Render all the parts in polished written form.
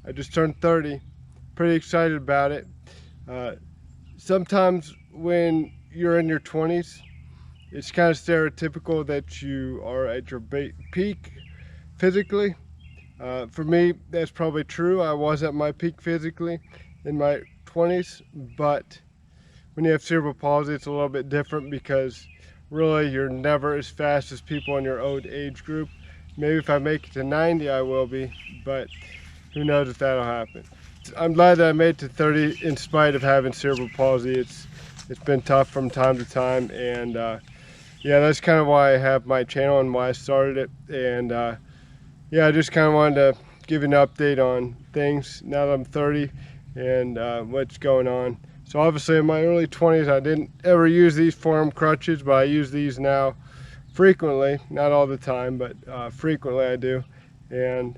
I just turned 30. Pretty excited about it. Sometimes when you're in your 20s, it's kind of stereotypical that you are at your peak physically. For me, that's probably true. I was at my peak physically in my 20s, but when you have cerebral palsy, it's a little bit different because really you're never as fast as people in your old age group. Maybe if I make it to 90, I will be, but who knows if that'll happen. I'm glad that I made it to 30 in spite of having cerebral palsy. It's been tough from time to time, and yeah, that's kind of why I have my channel and why I started it. And yeah, I just kind of wanted to give you an update on things now that I'm 30 and what's going on. So obviously in my early 20s, I didn't ever use these forearm crutches, but I use these now frequently, not all the time, but frequently I do. And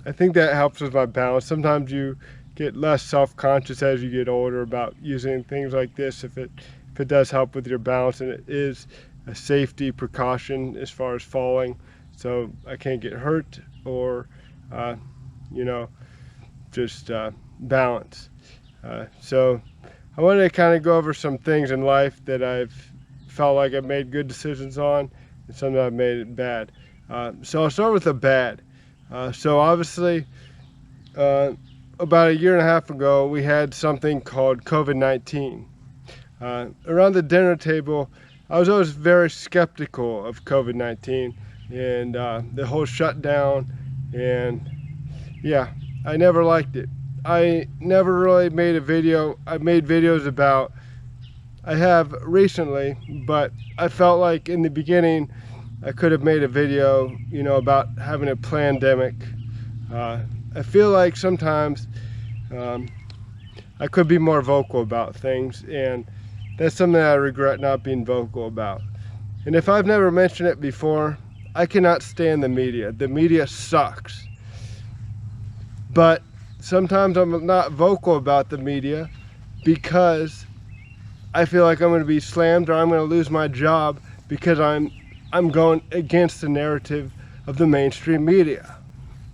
I think that helps with my balance. Sometimes you get less self-conscious as you get older about using things like this if it does help with your balance, and it is a safety precaution as far as falling, so I can't get hurt or you know, just balance. So I wanted to kind of go over some things in life that I've felt like I've made good decisions on and some that I've made bad. So I'll start with the bad. So obviously about a year and a half ago we had something called COVID-19. Around the dinner table I was always very skeptical of COVID-19 and the whole shutdown, and yeah, I never liked it. I never really made a video. I made videos about, I have recently, but I felt like in the beginning I could have made a video, you know, about having a pandemic. I feel like sometimes I could be more vocal about things, and that's something that I regret not being vocal about. And if I've never mentioned it before, I cannot stand the media. The media sucks. But sometimes I'm not vocal about the media because I feel like I'm going to be slammed or I'm going to lose my job because I'm going against the narrative of the mainstream media.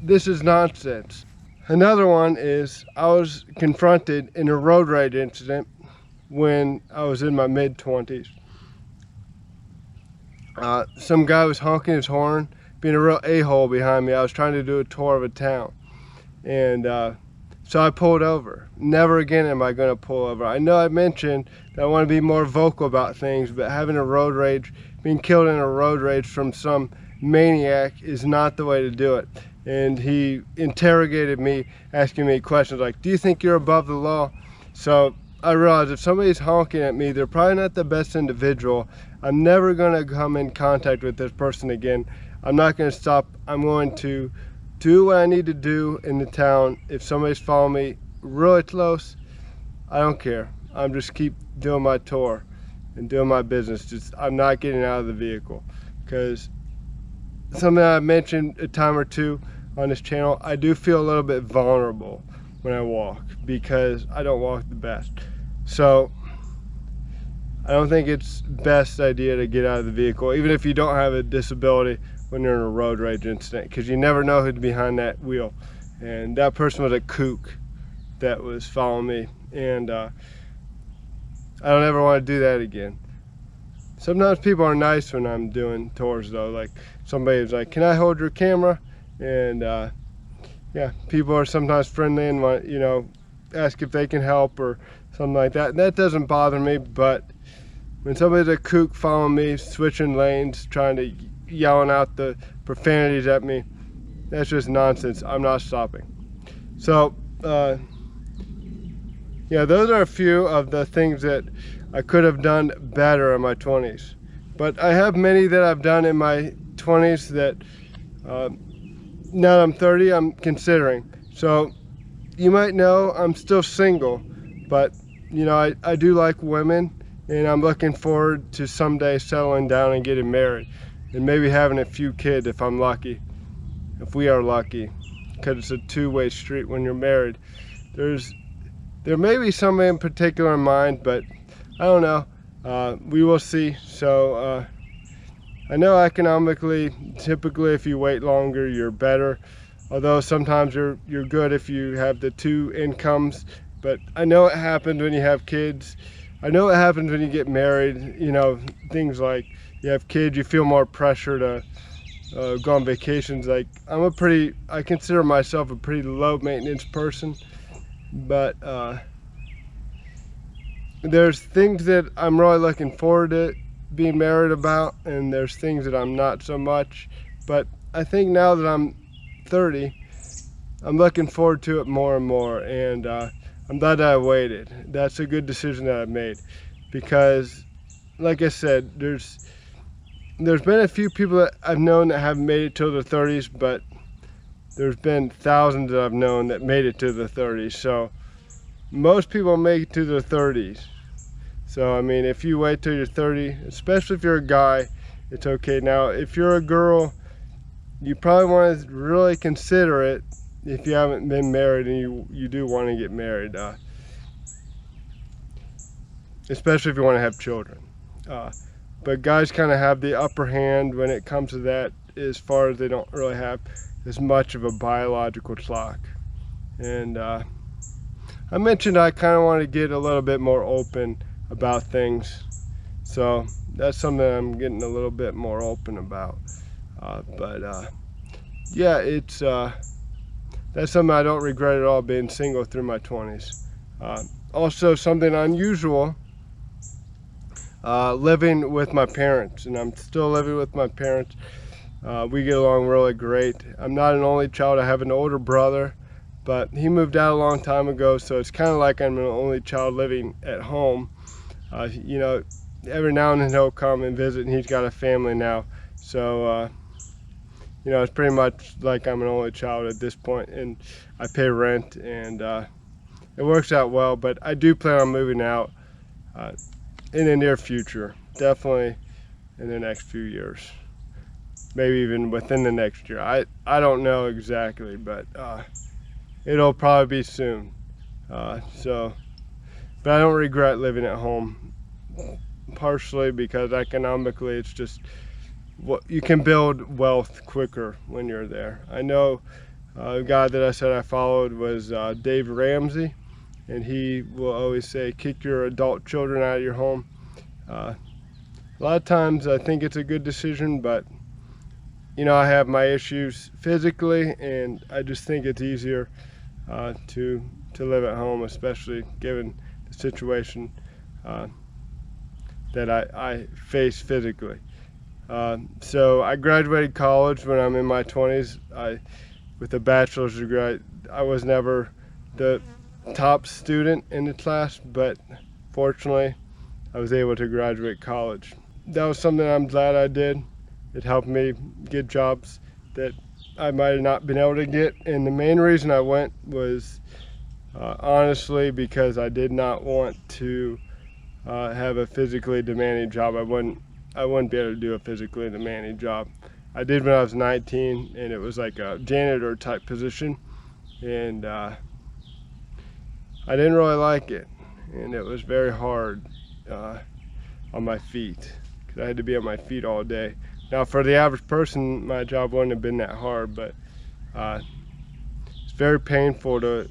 This is nonsense. Another one is I was confronted in a road rage incident when I was in my mid-20s. Some guy was honking his horn, being a real a-hole behind me. I was trying to do a tour of a town, and so I pulled over. Never again am I going to pull over. I know I mentioned that I want to be more vocal about things, but having a road rage, being killed in a road rage from some maniac is not the way to do it. And he interrogated me, asking me questions like, do you think you're above the law? So I realized if somebody's honking at me, they're probably not the best individual. I'm never going to come in contact with this person again. I'm not going to stop. I'm going to do what I need to do in the town. If somebody's following me really close, I don't care. I'm just keep doing my tour and doing my business. I'm not getting out of the vehicle, because something I mentioned a time or two on this channel, I do feel a little bit vulnerable when I walk because I don't walk the best. So I don't think it's best idea to get out of the vehicle, even if you don't have a disability, when you're in a road rage incident, because you never know who's behind that wheel. And that person was a kook that was following me, and I don't ever want to do that again. Sometimes people are nice when I'm doing tours though, like somebody's like, can I hold your camera? And yeah, people are sometimes friendly and want, you know, ask if they can help or something like that. And that doesn't bother me, but when somebody's a kook following me, switching lanes, trying to yelling out the profanities at me, that's just nonsense. I'm not stopping. So yeah, those are a few of the things that I could have done better in my 20s, but I have many that I've done in my 20s that now that I'm 30 I'm considering. So you might know I'm still single, but you know, I do like women, and I'm looking forward to someday settling down and getting married and maybe having a few kids if I'm lucky, if we are lucky, because it's a two-way street when you're married. There may be somebody in particular in mind, but I don't know. We will see. So I know economically, typically if you wait longer, you're better although sometimes you're good if you have the two incomes. But I know it happens when you have kids. I know it happens when you get married. You know, things like you have kids, you feel more pressure to go on vacations. Like I consider myself a pretty low maintenance person, but there's things that I'm really looking forward to being married about, and there's things that I'm not so much. But I think now that I'm 30, I'm looking forward to it more and more, and I'm glad that I waited. That's a good decision that I made, because like I said, there's been a few people that I've known that haven't made it till their 30s, but there's been thousands that I've known that made it to the 30s. So most people make it to their 30s. So I mean, if you wait till you're 30, especially if you're a guy, it's okay. Now if you're a girl, you probably want to really consider it if you haven't been married and you do want to get married, especially if you want to have children. But guys kind of have the upper hand when it comes to that, as far as they don't really have as much of a biological clock. And I mentioned I kind of want to get a little bit more open about things, so that's something I'm getting a little bit more open about. Yeah, it's that's something I don't regret at all, being single through my 20s. Also, something unusual, living with my parents, and I'm still living with my parents. We get along really great. I'm not an only child. I have an older brother, but he moved out a long time ago, so it's kind of like I'm an only child living at home. You know, every now and then he'll come and visit, and he's got a family now. So, you know, it's pretty much like I'm an only child at this point, and I pay rent, and it works out well. But I do plan on moving out in the near future, definitely in the next few years, maybe even within the next year. I don't know exactly, but it'll probably be soon. But I don't regret living at home, partially because economically it's just what you can build wealth quicker when you're there. I know a guy that I said I followed was Dave Ramsey, and he will always say, kick your adult children out of your home. A lot of times I think it's a good decision, but you know, I have my issues physically, and I just think it's easier to live at home, especially given the situation that I face physically. So I graduated college when I'm in my 20s. With a bachelor's degree. I was never the top student in the class, but fortunately I was able to graduate college. That was something I'm glad I did. It helped me get jobs that I might have not been able to get, and the main reason I went was honestly because I did not want to have a physically demanding job. I wouldn't be able to do a physically demanding job. I did when I was 19, and it was like a janitor type position, and I didn't really like it, and it was very hard on my feet, because I had to be on my feet all day. Now for the average person, my job wouldn't have been that hard, but it's very painful to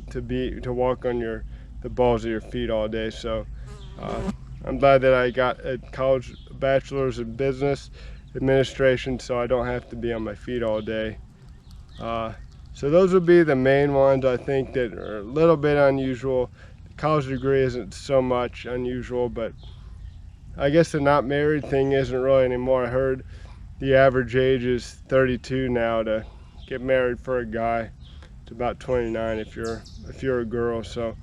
walk on the balls of your feet all day. So I'm glad that I got a college bachelor's in business administration, so I don't have to be on my feet all day. So those would be the main ones I think that are a little bit unusual. The college degree isn't so much unusual, but I guess the not married thing isn't really anymore. I heard the average age is 32 now to get married for a guy. It's about 29 if you're a girl. So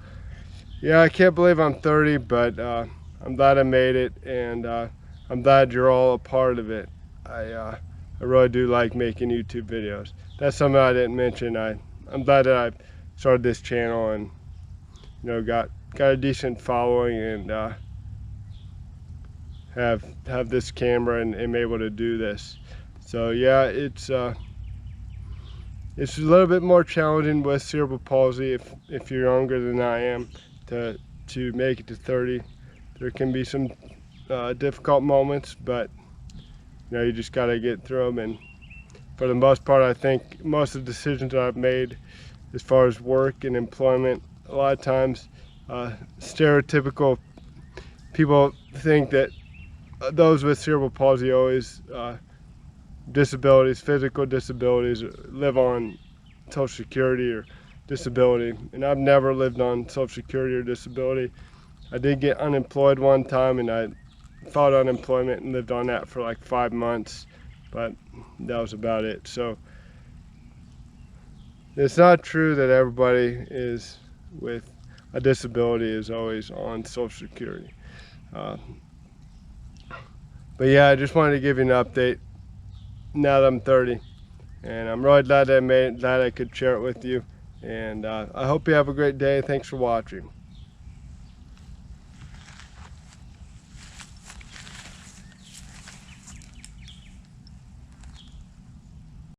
yeah, I can't believe I'm 30, but I'm glad I made it, and I'm glad you're all a part of it. I really do like making YouTube videos. That's something I didn't mention. I'm glad that I started this channel, and you know, got a decent following, and have this camera, and am able to do this. So yeah, it's a little bit more challenging with cerebral palsy if you're younger than I am to make it to 30. There can be some difficult moments, but you know, you just got to get through them and for the most part, I think most of the decisions that I've made as far as work and employment, a lot of times stereotypical people think that those with cerebral palsy always disabilities, physical disabilities, live on Social Security or disability, and I've never lived on Social Security or disability. I did get unemployed one time, and I filed unemployment and lived on that for like 5 months, but that was about it. So it's not true that everybody is with a disability is always on Social Security. But yeah, I just wanted to give you an update now that I'm 30, and I'm really glad that I made it, glad I could share it with you, and I hope you have a great day. Thanks for watching.